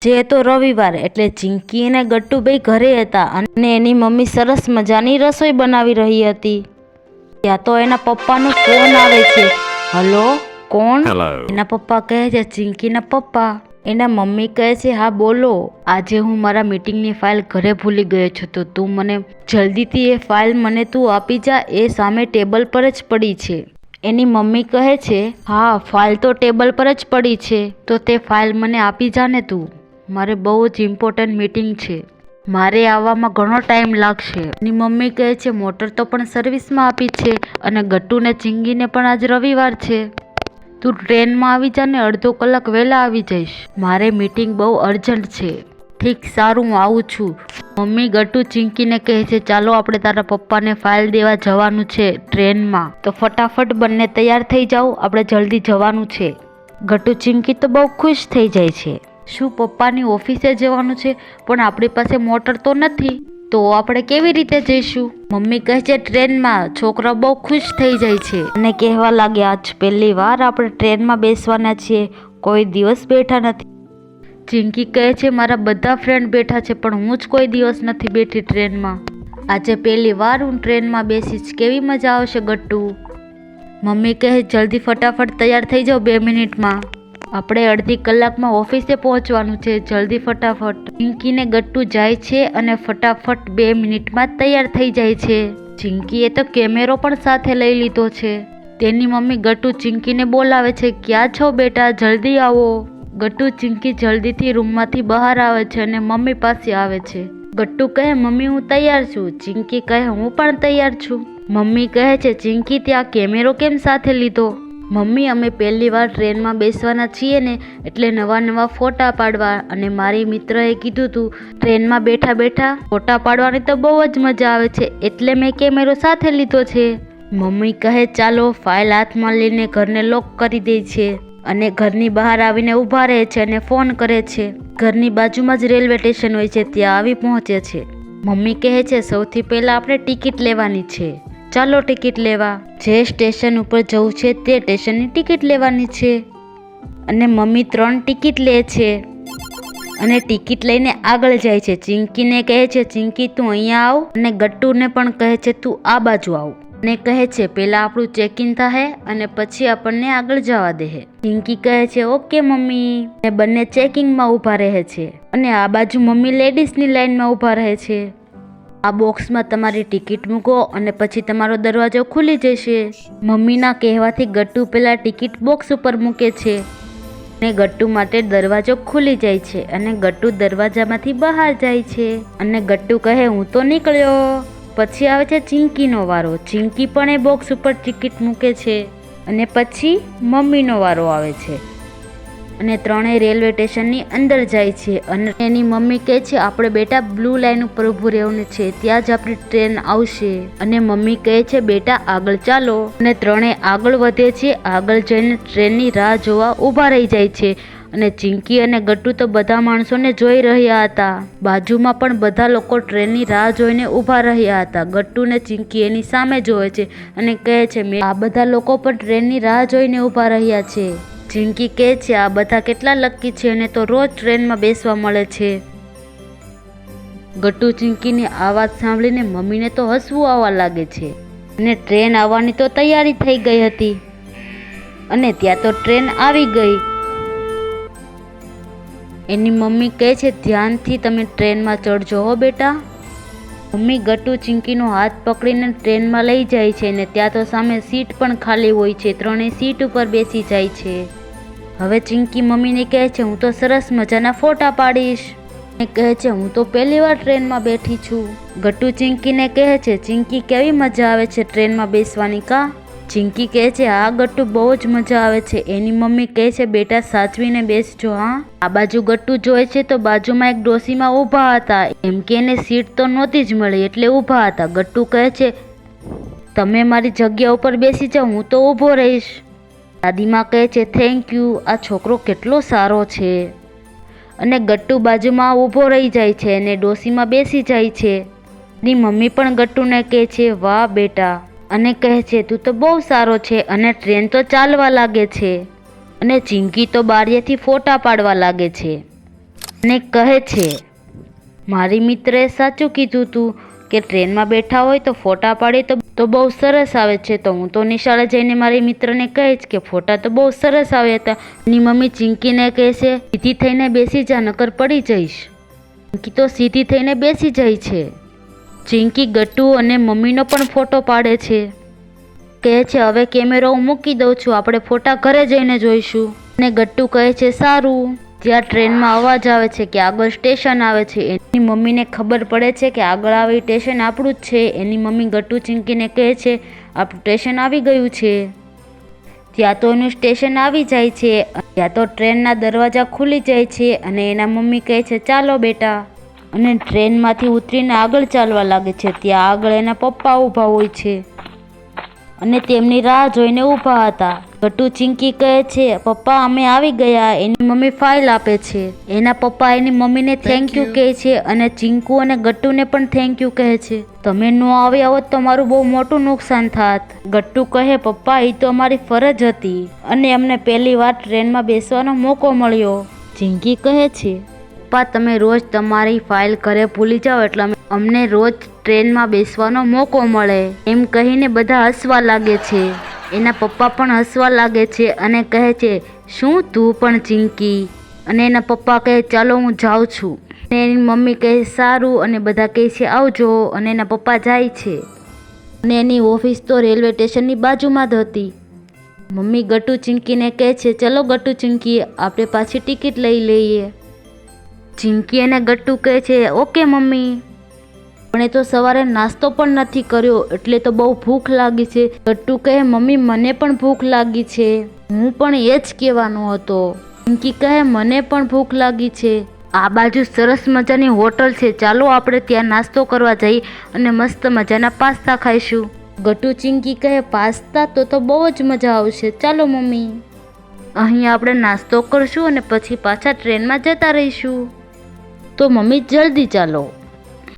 જે તો રવિવાર એટલે ચિંકી અને ગટ્ટુભાઈ ઘરે હતા અને એની મમ્મી સરસ મજાની રસોઈ બનાવી રહી હતી. ત્યાં તો એના પપ્પાનો ફોન આવે છે. હલો, કોણ? એના પપ્પા કહે છે ચિંકીના પપ્પા. એના મમ્મી કહે છે હા બોલો, આજે હું મારા મીટિંગની ફાઇલ ઘરે ભૂલી ગયો છું, તો તું મને જલ્દીથી એ ફાઇલ મને તું આપી જા, એ સામે ટેબલ પર જ પડી છે. એની મમ્મી કહે છે હા ફાઇલ તો ટેબલ પર જ પડી છે, તો તે ફાઇલ મને આપી જા ને તું, મારે બહુ જ ઇમ્પોર્ટન્ટ મીટિંગ છે, મારે આવવામાં ઘણો ટાઈમ લાગશે. એની મમ્મી કહે છે મોટર તો પણ સર્વિસમાં આપી છે અને ગટ્ટુને ચિંગીને પણ આજ રવિવાર છે, તું ટ્રેનમાં આવી જા ને અડધો કલાક વહેલા આવી જઈશ, મારે મીટિંગ બહુ અર્જન્ટ છે. ઠીક સારું હું આવું છું. મમ્મી ગટ્ટુ ચિંકીને કહે છે ચાલો આપણે તારા પપ્પાને ફાઇલ દેવા જવાનું છે ટ્રેનમાં, તો ફટાફટ બંને તૈયાર થઈ જાઓ, આપણે જલ્દી જવાનું છે. ગટ્ટુ ચિંકી તો બહુ ખુશ થઈ જાય છે. શું પપ્પાની ઓફિસે જવાનું છે, પણ આપણી પાસે મોટર તો નથી, તો આપણે કેવી રીતે જઈશું? મમ્મી કહે છે ટ્રેનમાં. છોકરા બહુ ખુશ થઈ જાય છે અને કહેવા લાગ્યા આજ પહેલી વાર આપણે ટ્રેનમાં બેસવાના છીએ, કોઈ દિવસ બેઠા નથી. ચિંકી કહે છે મારા બધા ફ્રેન્ડ બેઠા છે પણ હું જ કોઈ દિવસ નથી બેઠી ટ્રેનમાં, આજે પહેલી વાર હું ટ્રેનમાં બેસીશ, કેવી મજા આવશે ગટ્ટુ. મમ્મી કહે જલ્દી ફટાફટ તૈયાર થઈ જાઓ, 2 મિનિટમાં આપણે અડધી કલાકમાં ઓફિસે પહોંચવાનું છે, જલ્દી ફટાફટ. ચિંકીને ગટ્ટુ જાય છે અને ફટાફટ 2 મિનિટમાં તૈયાર થઈ જાય છે. ચિંકીએ તો કેમેરો પણ સાથે લઈ લીધો છે. તેની મમ્મી ગટ્ટુ ચિંકીને બોલાવે છે ક્યાં છો બેટા, જલ્દી આવો. ગટ્ટુ ચિંકી જલ્દીથી રૂમમાંથી બહાર આવે છે અને મમ્મી પાસે આવે છે. ગટ્ટુ કહે મમ્મી હું તૈયાર છું. ચિંકી કહે હું પણ તૈયાર છું. મમ્મી કહે છે ચિંકી ત્યાં કેમેરો કેમ સાથે લીધો? મમ્મી અમે પહેલી વાર ટ્રેનમાં બેસવાના છીએ ને, એટલે નવા નવા ફોટા પાડવા, અને મારી મિત્રએ કીધું તું ટ્રેનમાં બેઠા બેઠા ફોટા પાડવાની તો બહુ જ મજા આવે છે, એટલે મેં કેમેરો સાથે લીધો છે. મમ્મી કહે ચાલો. ફાઇલ હાથમાં લઈને ઘરને લોક કરી દે છે અને ઘરની બહાર આવીને ઊભા રહે છે અને ફોન કરે છે. ઘરની બાજુમાં જ રેલવે સ્ટેશન હોય છે, ત્યાં આવી પહોંચે છે. મમ્મી કહે છે સૌથી પહેલાં આપણે ટિકિટ લેવાની છે, ચાલો ટિકિટ લેવા. જે સ્ટેશન ઉપર જવું છે તે સ્ટેશનની ટિકિટ લેવાની છે. અને મમ્મી 3 ટિકિટ લે છે અને ટિકિટ લઈને આગળ જાય છે. ચિંકીને કહે છે ચિંકી તું અહીંયા આવ, અને ગટ્ટુને પણ કહે છે તું આ બાજુ આવ, અને કહે છે પહેલાં આપણું ચેકિંગ થાય અને પછી આપણને આગળ જવા દે. ચિંકી કહે છે ઓકે મમ્મી, અને બંને ચેકિંગમાં ઊભા રહે છે અને આ બાજુ મમ્મી લેડીઝની લાઇનમાં ઊભા રહે છે. આ બોક્સમાં તમારી ટિકિટ મૂકો અને પછી તમારો દરવાજો ખુલી જશે. મમ્મીના કહેવાથી ગટ્ટુ પહેલાં ટિકિટ બોક્સ ઉપર મૂકે છે અને ગટ્ટુ માટે દરવાજો ખુલી જાય છે અને ગટ્ટુ દરવાજામાંથી બહાર જાય છે. અને ગટ્ટુ કહે હું તો નીકળ્યો. પછી આવે છે ચિંકીનો વારો. ચિંકી પણ એ બોક્સ ઉપર ટિકિટ મૂકે છે અને પછી મમ્મીનો વારો આવે છે અને ત્રણેય રેલવે સ્ટેશનની અંદર જાય છે. અને એની મમ્મી કહે છે આપણે બેટા બ્લુ લાઇન ઉપર ઊભું રહેવાનું છે, ત્યાં જ આપણી ટ્રેન આવશે. અને મમ્મી કહે છે બેટા આગળ ચાલો, અને ત્રણેય આગળ વધે છે. આગળ જઈને ટ્રેનની રાહ જોવા ઊભા રહી જાય છે. અને ચિંકી અને ગટ્ટુ તો બધા માણસોને જોઈ રહ્યા હતા. બાજુમાં પણ બધા લોકો ટ્રેનની રાહ જોઈને ઊભા રહ્યા હતા. ગટ્ટુ ને ચિંકી એની સામે જોવે છે અને કહે છે આ બધા લોકો પણ ટ્રેનની રાહ જોઈને ઊભા રહ્યા છે. ચિંકી કહે છે આ બધા કેટલા લકી છે, અને તો રોજ ટ્રેનમાં બેસવા મળે છે. ગટ્ટુ ચિંકીની આ વાત સાંભળીને મમ્મીને તો હસવું આવવા લાગે છે. અને ટ્રેન આવવાની તો તૈયારી થઈ ગઈ હતી અને ત્યાં તો ટ્રેન આવી ગઈ. એની મમ્મી કહે છે ધ્યાનથી તમે ટ્રેનમાં ચડજો હો બેટા. મમ્મી ગટ્ટુ ચિંકીનો હાથ પકડીને ટ્રેનમાં લઈ જાય છે અને ત્યાં તો સામે સીટ પણ ખાલી હોય છે. ત્રણેય સીટ ઉપર બેસી જાય છે. હવે ચિંકી મમ્મીને કહે છે હું તો સરસ મજાના ફોટા પાડીશ, અને કહે છે હું તો પહેલી વાર ટ્રેનમાં બેઠી છું. ગટ્ટુ ચિંકીને કહે છે ચિંકી કેવી મજા આવે છે ટ્રેનમાં બેસવાની કા? ચિંકી કહે છે હા ગટ્ટુ બહુ જ મજા આવે છે. એની મમ્મી કહે છે બેટા સાચવીને બેસજો હા. આ બાજુ ગટ્ટુ જોવે છે તો બાજુમાં એક ડોસીમાં ઊભા હતા, એમ કે એને સીટ તો નહોતી જ મળી એટલે ઊભા હતા. ગટ્ટુ કહે છે તમે મારી જગ્યા ઉપર બેસી જાઓ, હું તો ઊભો રહીશ. દાદીમાં કહે છે થેન્ક યુ, આ છોકરો કેટલો સારો છે. અને ગટ્ટુ બાજુમાં ઊભો રહી જાય છે અને ડોસીમાં બેસી જાય છે. એની મમ્મી પણ ગટ્ટુને કહે છે વાહ બેટા, અને કહે છે તું તો બહુ સારો છે. અને ટ્રેન તો ચાલવા લાગે છે અને ચિંકી તો બારીએથી ફોટા પાડવા લાગે છે. અને કહે છે, મારી મિત્રએ સાચું કીધું તું કે ટ્રેનમાં બેઠા હોય તો ફોટા પાડી તો બહુ સરસ આવે છે. તો હું તો નિશાળે જઈને મારી મિત્રને કહીશ કે ફોટા તો બહુ સરસ આવ્યા હતા. એની મમ્મી ચિંકીને કહે છે, સીધી થઈને બેસી જા, નકર પડી જઈશ. ચિંકી તો સીધી થઈને બેસી જાય છે. ચિંકી ગટ્ટુ અને મમ્મીનો પણ ફોટો પાડે છે. કહે છે, હવે કેમેરો હું મૂકી દઉં છું, આપણે ફોટા ઘરે જઈને જોઈશું. અને ગટ્ટુ કહે છે, સારું. જ્યાં ટ્રેનમાં અવાજ આવે છે કે આગળ સ્ટેશન આવે છે. એની મમ્મીને ખબર પડે છે કે આગળ આવી સ્ટેશન આપણું જ છે. એની મમ્મી ગટ્ટુ ચિંકીને કહે છે, આપણું સ્ટેશન આવી ગયું છે. ત્યાં તો એનું સ્ટેશન આવી જાય છે. ત્યાં તો ટ્રેનના દરવાજા ખુલી જાય છે અને એના મમ્મી કહે છે, ચાલો બેટા. અને ટ્રેનમાંથી ઉતરીને આગળ ચાલવા લાગે છે. ત્યાં આગળ એના પપ્પા ઊભા હોય છે અને તેમની રાહ જોઈને ઊભા હતા. ગટ્ટુ ચિંકી કહે છે, પપ્પા અમે આવી ગયા. એની મમ્મી ફાઇલ આપે છે. એના પપ્પા એની મમ્મીને થેન્ક યુ કહે છે અને ચિંકુ અને ગટ્ટુને પણ થેન્ક યુ કહે છે. તમે ન આવ્યા હોત તો મારું બહુ મોટું નુકસાન થાત. ગટ્ટુ કહે, પપ્પા એ તો અમારી ફરજ હતી અને અમને પહેલી વાર ટ્રેનમાં બેસવાનો મોકો મળ્યો. ચિંકી કહે છે, પપ્પા તમે રોજ તમારી ફાઇલ ઘરે ભૂલી જાઓ એટલે અમને રોજ ટ્રેનમાં બેસવાનો મોકો મળે. એમ કહીને બધા હસવા લાગે છે. એના પપ્પા પણ હસવા લાગે છે અને કહે છે, શું તું પણ ચિંકી? અને એના પપ્પા કહે, ચાલો હું જાઉં છું. અને એની મમ્મી કહે, સારું. અને બધા કહે છે, આવજો. અને એના પપ્પા જાય છે. અને એની ઓફિસ તો રેલવે સ્ટેશનની બાજુમાં જ હતી. મમ્મી ગટ્ટુ ચિંકીને કહે છે, ચલો ગટ્ટુ ચિંકી, આપણે પાછી ટિકિટ લઈ લઈએ. ચિંકી અને ગટ્ટુ કહે છે, ઓકે મમ્મી. પણ એ તો સવારે નાસ્તો પણ નથી કર્યો એટલે તો બહુ ભૂખ લાગી છે. ગટ્ટુ કહે, મમ્મી મને પણ ભૂખ લાગી છે. હું પણ એ જ કહેવાનો હતો. ચિંકી કહે, મને પણ ભૂખ લાગી છે. આ બાજુ સરસ મજાની હોટલ છે, ચાલો આપણે ત્યાં નાસ્તો કરવા જઈએ અને મસ્ત મજાના પાસ્તા ખાઈશું. ગટ્ટુ ચિંકી કહે, પાસ્તા તો બહુ જ મજા આવશે. ચાલો મમ્મી, અહીં આપણે નાસ્તો કરશું અને પછી પાછા ટ્રેનમાં જતા રહીશું. તો મમ્મી જલ્દી ચાલો.